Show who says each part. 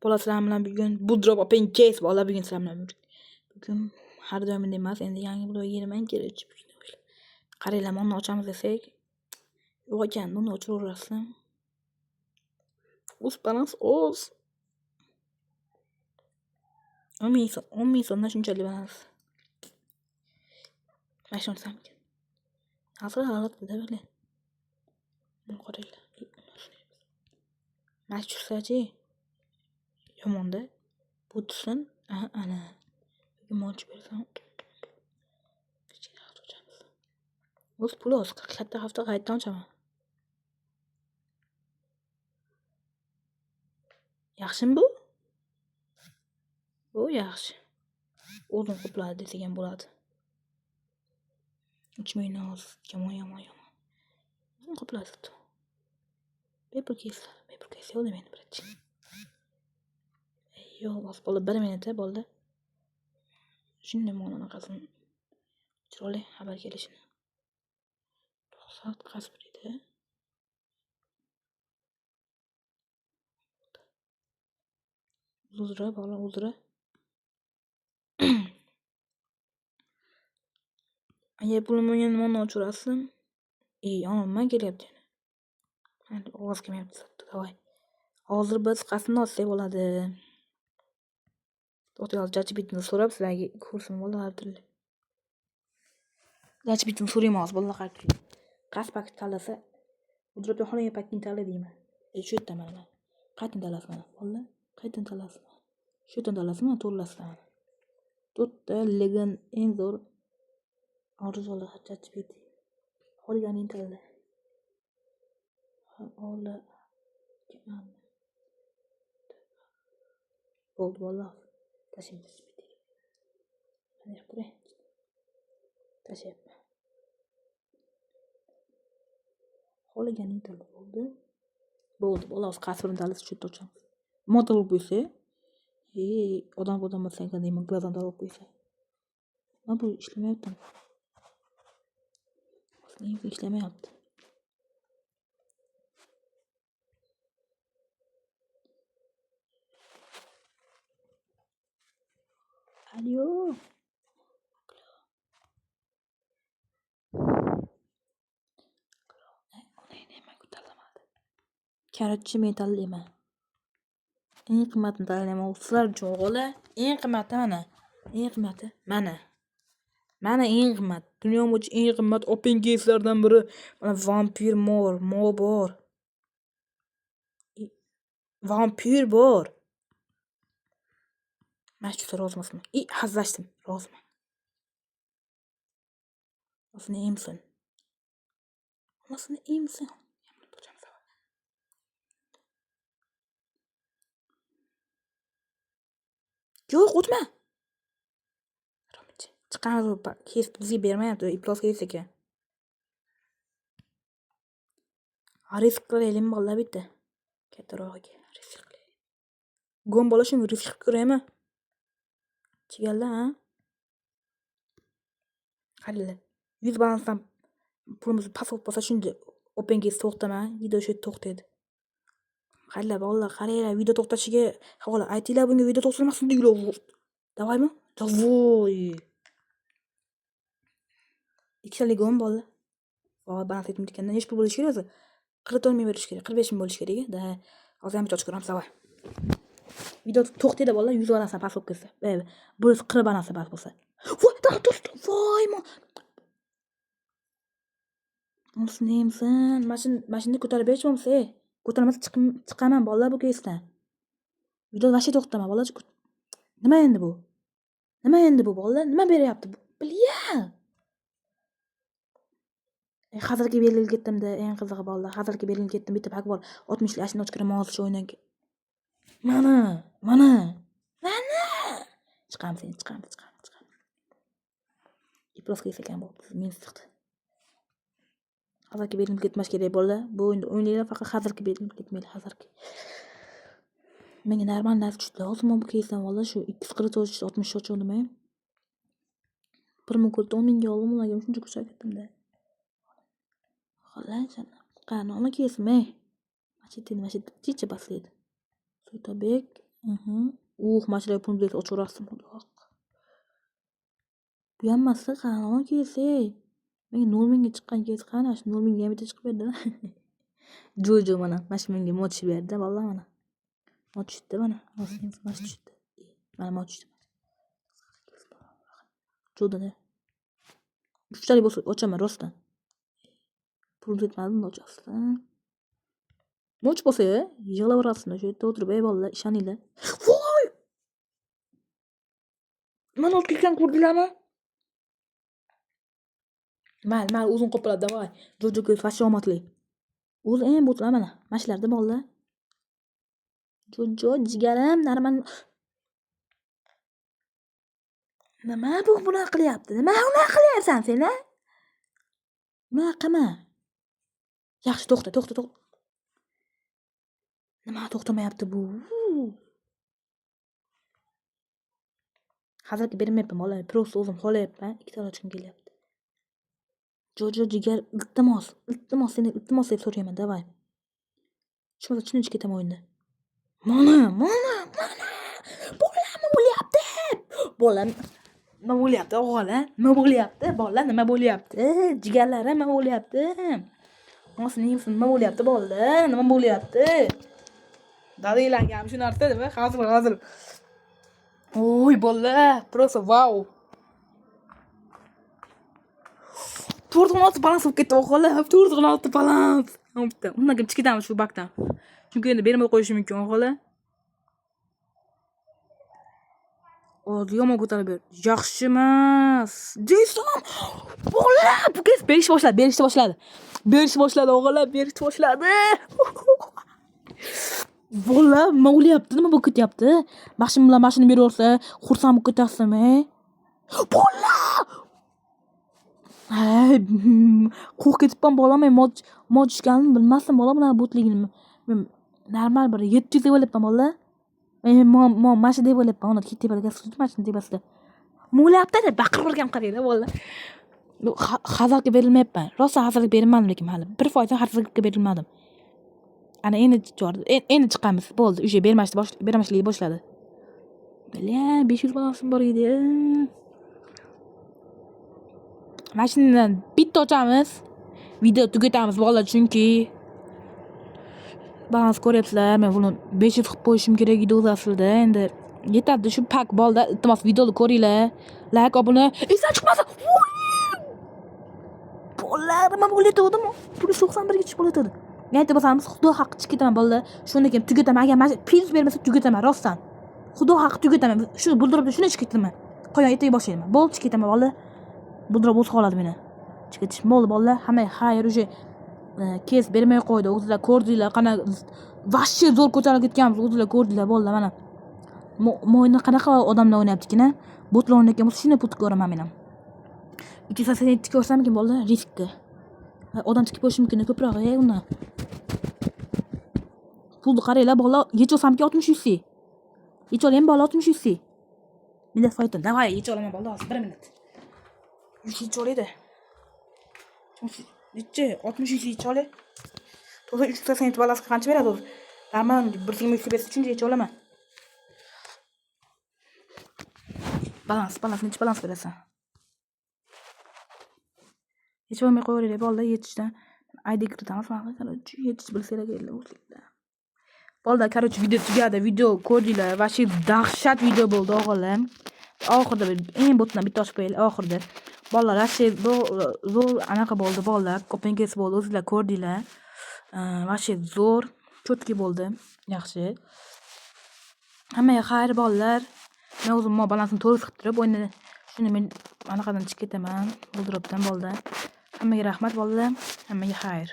Speaker 1: Bola sizlar bilan bugun Budrop open case bola bugun sizlar bilan bugun har doimgidek emas, endi yangi blog yeraman kerak. Qaranglar, mana ochamiz desak, yo'q ekan, uni o'chiraverasizlar. O'z balans o'z. 10 ming so'mdan shunchalik balans. Mana shuni desam. Hozir halatda bile. Bunu qaranglar. Mana tushsachi. Yomonda. Bu tushsin. Ana. Moch bersam. O'z puli o'z. Katta hafta qayerdan ochaman? Yaxshimi bu? Bu yaxshi. O'zim qopladi desak ham bo'ladi. 3 mingdan oz. Yomon. O'zim qopladi. Bepul kesa yo'q meni birinchi. Yo'q, bos bola 1 minutda bo'ldi. Shunday mana qasam. Chiroyli xabar kelishini. Ruxsat qasb edi. Uzra bola uzra. Agar pulim bo'lgan nimani o'chirasizmi? Yonimdan kelyapti. Hali ovoz kelmayapti. Davay. Hozir biz qasmni olsak bo'ladi. To'xtayol ChatGPTni so'rab sizlarga ko'rsin bo'lardi. ChatGPTni so'rayman hozir bolalar qarab turing. Qasd paket tanlasa, Budrop xonaga paketni tanla deyman. Shu yerda mana. Qayerdan tanlasam mana? Bolalar, qayerdan tanlasam? Shu yerdan tanlasam, to'g'rilasam. To'rtta legan eng zo'r orzular ChatGPT. Qolganing tanla. Ola. Bo'ldi bolalar. Tashlaymiz. Mana yo'qda. Tashlayapman. Qolganing tanla bo'ldi. Bo'ldi bolalar qasrini tanlasa shu yerda ochamiz. Motor bo'lib qo'ysa, odam bo'lsa deyman, glazdan olib qo'ysa. Mana bu ishlamayapti. Aslida ishlamayapti. Alo. Karotchi metallayman. Eng qimmatini tanlayman. Sizlar uchun o'g'li, eng qimmati mana. Eng qimmati mana. Mana eng qimmat. Dunyo bo'yicha eng qimmat open case'lardan biri. Mana vampir mor bor. Vampir bor. Mana shu rozmasman. Hazlashdim. Rozman. Aslında imsin. Aslında imsin. Yo'q, o'tma. Chiqamiz kes bizga bermayapti, iplos kerak ekan. Risk qilaylik bolalar bitta. Kattarog'iga risk qilaylik. Gon bola shuni risk qilib ko'raymi? Chigallar, ha? Qaranglar. 100 balansdan pulimiz past bo'lsa shunda open case to'xtama, video shu to'xtaydi. Qaranglar bolalar, qaranglar, video to'xtashiga havola aytinglar bunga video to'xtatmasin deylar. Davaymi? Davoy. Ikkitalik gon bola. Voy, balans etmayotganda necha pul bo'lishi kerak o'zi? 44 ming berish kerak, 45 ming bo'lishi kerak-da. Hozir ham bitta ochib ko'ramiz, davay. Video to'xtaydi bolalar, 100 balansdan past bo'lib ketsa. Bo'lsa 40 balansdan past bo'lsa. Voy, do'stim, voymi. O'snimsan, mashinani ko'tarib berish bo'lmasa, ko'tarmasa chiqaman bolalar bu keysdan. Video vashi to'xtama bolalar. Nima endi bu bolalar? Nima beryapti bu? Bilya. Hazırki belirli ketdim-da, eng qizig'i bolalar. Hazırki belirli ketdim, bitta pak bor. 60 lik ashini ochkiraman hozir shu o'yindan. Mana. Chiqamiz. Iplos kelsa ekan bu. Men chiqdi. Hazırki belirli ketmas kerak bolalar. Bu o'yinlar faqat hazırki belirli ketmaydi, hazırki. Menga normal narsa tushdi. Hozir men bu keysdan bolalar shu 240 60 ochgandim. 1 ming ko'lda 10 mingga oldim, ularga shuncha ko'rsatib ketdim-da. Xo'laysan. Qani, nima keysmi? Machitini chicha baslaydi. Sutabek Mashina pulni ochaverasizmi? Bu hammasi qanaqa kelsa? Men 0 chiqqan kez qana shu 0 ham bitta chiqib berdi. Jojo mana menga mod tushib berdi, vallahi mana. Mod tushdi mana. Mod tushdi. Mana mod tushdi. Jo'da. 3 talik bo'lsa ochaman rostdan. Pul yetmadimi ochasizlar? Moch bo'lsa, yig'laverasizlar shu yerda o'tirib, ey bolalar, ishoninglar. Voy! Mana o'tkilgan ko'rdinglarmi? Mal o'zim qo'piladi, davay. Jojoga fash omadli. O'zi eng bo'tlar mana. Mashlarda bolalar. Jojo jigarim, narman. Nima bu bunaqa qilyapti? Nima unaqa qilyapsan sen, a? Bunaqa qilma. Yaxshi, to'xta. Nima to'xtamayapti bu? Hazratga bermayapman, bolalar. Prosta o'zim xohlayapman. 2 ta ochkim kelyapti. Jojo jigar, iltimos seni iltimos deb so'rayman, davay. Tushmasa tushunib ketaman o'yinda. Mana. Bolam bo'lyapti. Nima bo'lyapti, o'g'il-a? Nima bo'lyapti? Bolalar nima bo'lyapti? Jigarlarim nima bo'lyapti? Nima bo'lyapti, bolalar? Nima bo'lyapti? Dadanglarga ham shu narsa nima? Hozir. Oy, bolalar, prosta wow. 4.6 balans bo'lib ketdi, o'g'illar. 4.6 balans. Bitta. Undan kim chiqib ketamiz shu bakdan. Chunki endi bermay qo'yishi mumkin, o'g'illar. Yomon ko'tarib ber. Yaxshi emas. Deysan. Bolalar, bu kez berishni boshladi, o'g'illar, berishni boshladi. Bolalar, nima bo'lyapti? Nima bo'lib ketyapti? Mashina bilan mashina beraversa, xursand bo'lib ketasizmi? Bolalar! Hay, qo'rqib ketibman bolam, men mod tushganini bilmasdim bola bilan bo'tligini. Men normal bir 700 deb o'ylabman bolalar. Men mashina deb o'ylabman, ona tepada gaz qilib mashina tepasida. Mo'lyapti-da, baqirib qaranglar bolalar. Hazarga berilmayapman. Rosa hazarga berilmadim lekin hali. 1% hazarga berilmadim. Ana endi chiqamiz. Bo'ldi, o'sha bermashlik boshladi. Bala, 500 balansim bor edi. Mashinadan bitta ochamiz. Video tugatamiz bolalar, chunki balans ko'ryapsizlar. Men buni 500 qilib qo'yishim kerak edi o'zi aslida. Endi yetadi shu pak bolalar. Iltimos videoni ko'ringlar. Like, obuna. Esdan chiqmasa. Bolalar, nima bo'layotdimi? 91 ga chiqib bo'layotdi. Nayta bo'lsamiz, xudo haqqi chiqib ketaman bolalar. Shundan keyin tugataman. Agar pul bermasa tugataman rostdan. Xudo haqqi tugataman. Shuni buldiribda shuni chiqib ketaman. Qo'yan ertaga boshlayman. Bo'ldi, chiqib ketaman bolalar. Buldirib o'z qoladi meni. Chiqib ketish bo'ldi bolalar. Hamma xayr o'sha kes bermay qo'ydi. O'zingizlar ko'rdinglar, qanaqa vashchi zo'r ko'tarilib ketganmiz. O'zingizlar ko'rdinglar bolalar mana. Mo'yinda qanaqa odamlar o'ynayapti-kina? Botlar o'ynayotgan bo'lsa, shuni put ko'raman men ham. 280 ko'rsamkin bolalar, riskka. Odam tikib qo'yish mumkin, ko'proq undan. Pulni qaranglar bolalar, yecholsamki 60 100. Yecholaymi bolalar 60 100. Millat foydan. Davay, yecholaman bolalar, 1 minut. Yecholaydi. Necha? 60 100 yecholay. To'g'ri 380 balanska qancha beradi o'zi? Darman 120 bersa uchun yecholaman. Balans, necha balans berasan? Yecholmay qo'yaveraylik bolalar, yetishdan. ID kiritamiz, mana qanaqa yetish bilsanglar kerak o'zingizlar. Bolalar, короче, video tugadi. Video ko'rdinglar. Vashi dahshat video bo'ldi, o'g'illar. Oxirida eng botdan bitta ochib qo'yaylik oxirida. Bolalar, vashi zo'r anaqa bo'ldi bolalar. Ko'pingiz bo'ldi, o'zingizlar ko'rdinglar. Vashi zo'r, cho'tki bo'ldi. Yaxshi. Hammaga xayr bolalar. Men o'zim balansini to'g'ri qilib turib, o'yinda shuni men anaqadan chiqib ketaman. Buldiribdan bolalar. Hammaga rahmat bolalar. Hammaga xayr.